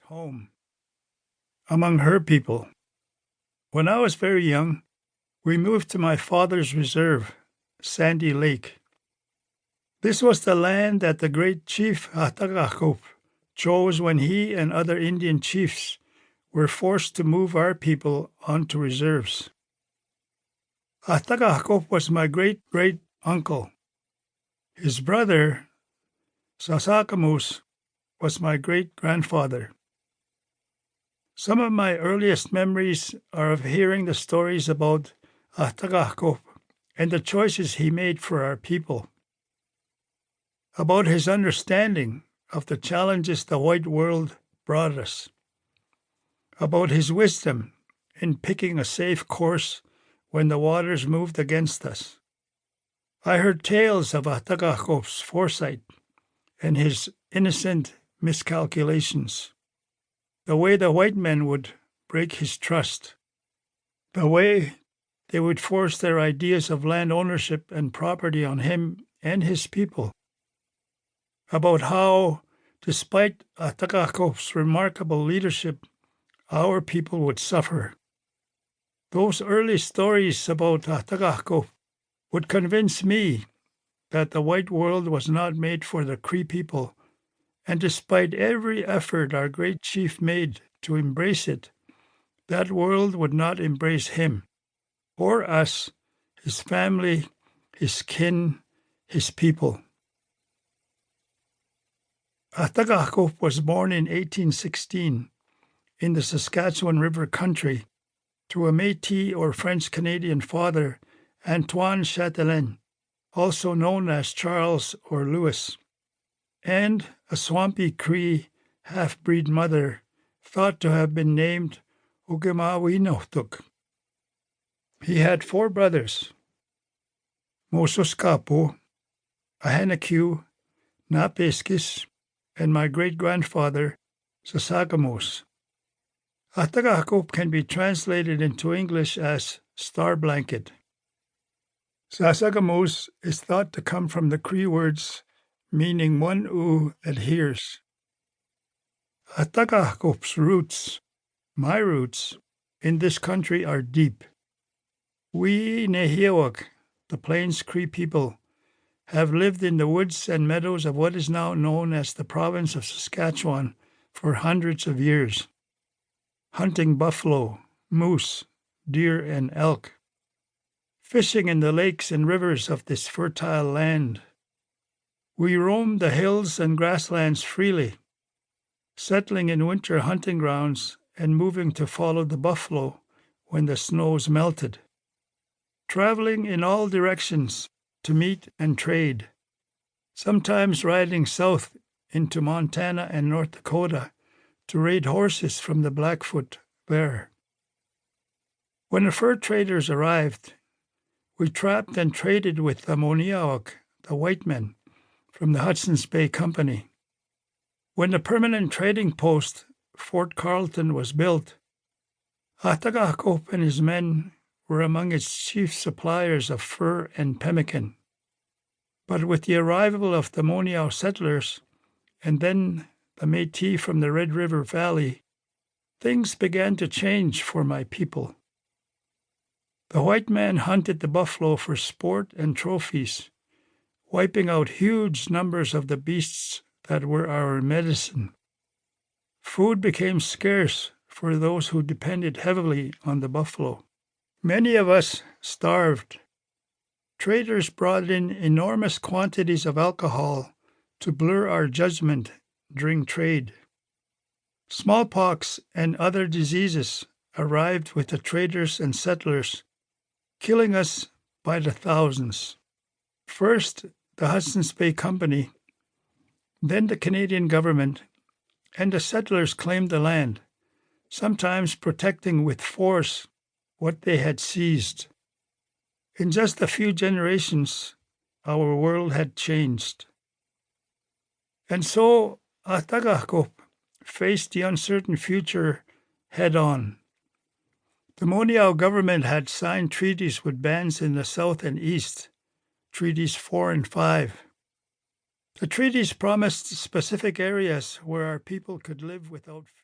home among her people. When I was very young, we moved to my father's reserve, Sandy Lake. This was the land that the great chief Atakakop chose when he and other Indian chiefs were forced to move our people onto reserves. Atakakop was my great-great-uncle. His brother, Sasakamoose, was my great-grandfather. Some of my earliest memories are of hearing the stories about Atakakop and the choices he made for our people, about his understanding of the challenges the white world brought us, about his wisdom in picking a safe course when the waters moved against us. I heard tales of Atakakop's foresight and his innocent miscalculations, the way the white men would break his trust, the way they would force their ideas of land ownership and property on him and his people, about how, despite Atakakop's remarkable leadership, our people would suffer. Those early stories about Atakakop would convince me that the white world was not made for the Cree people, and despite every effort our great chief made to embrace it, that world would not embrace him, or us, his family, his kin, his people. Atakakop was born in 1816 in the Saskatchewan River country to a Métis or French-Canadian father, Antoine Chatelain, also known as Charles or Louis, and a swampy Cree half-breed mother thought to have been named Ugimawinotuk. He had 4 brothers, Mososkapo, Ahenakew, Napeskis, and my great-grandfather, Sasakamoose. Atakakop can be translated into English as star blanket. Sasakamoose is thought to come from the Cree words meaning one who adheres. Atakakop's roots, my roots, in this country are deep. We Nehiawak, the Plains Cree people, have lived in the woods and meadows of what is now known as the province of Saskatchewan for hundreds of years, hunting buffalo, moose, deer, and elk, fishing in the lakes and rivers of this fertile land. We roamed the hills and grasslands freely, settling in winter hunting grounds and moving to follow the buffalo when the snows melted, traveling in all directions to meet and trade, sometimes riding south into Montana and North Dakota to raid horses from the Blackfoot Bear. When the fur traders arrived, we trapped and traded with the Moniawak, the white men, from the Hudson's Bay Company. When the permanent trading post, Fort Carleton, was built, Atakakop and his men were among its chief suppliers of fur and pemmican. But with the arrival of the Moniau settlers, and then the Métis from the Red River Valley, things began to change for my people. The white man hunted the buffalo for sport and trophies, wiping out huge numbers of the beasts that were our medicine. Food became scarce for those who depended heavily on the buffalo. Many of us starved. Traders brought in enormous quantities of alcohol to blur our judgment during trade. Smallpox and other diseases arrived with the traders and settlers, killing us by the thousands. First, the Hudson's Bay Company, then the Canadian government, and the settlers claimed the land, sometimes protecting with force what they had seized. In just a few generations, our world had changed. And so Atakakop faced the uncertain future head-on. The Moniau government had signed treaties with bands in the south and east, Treaties 4 and 5. The treaties promised specific areas where our people could live without fear.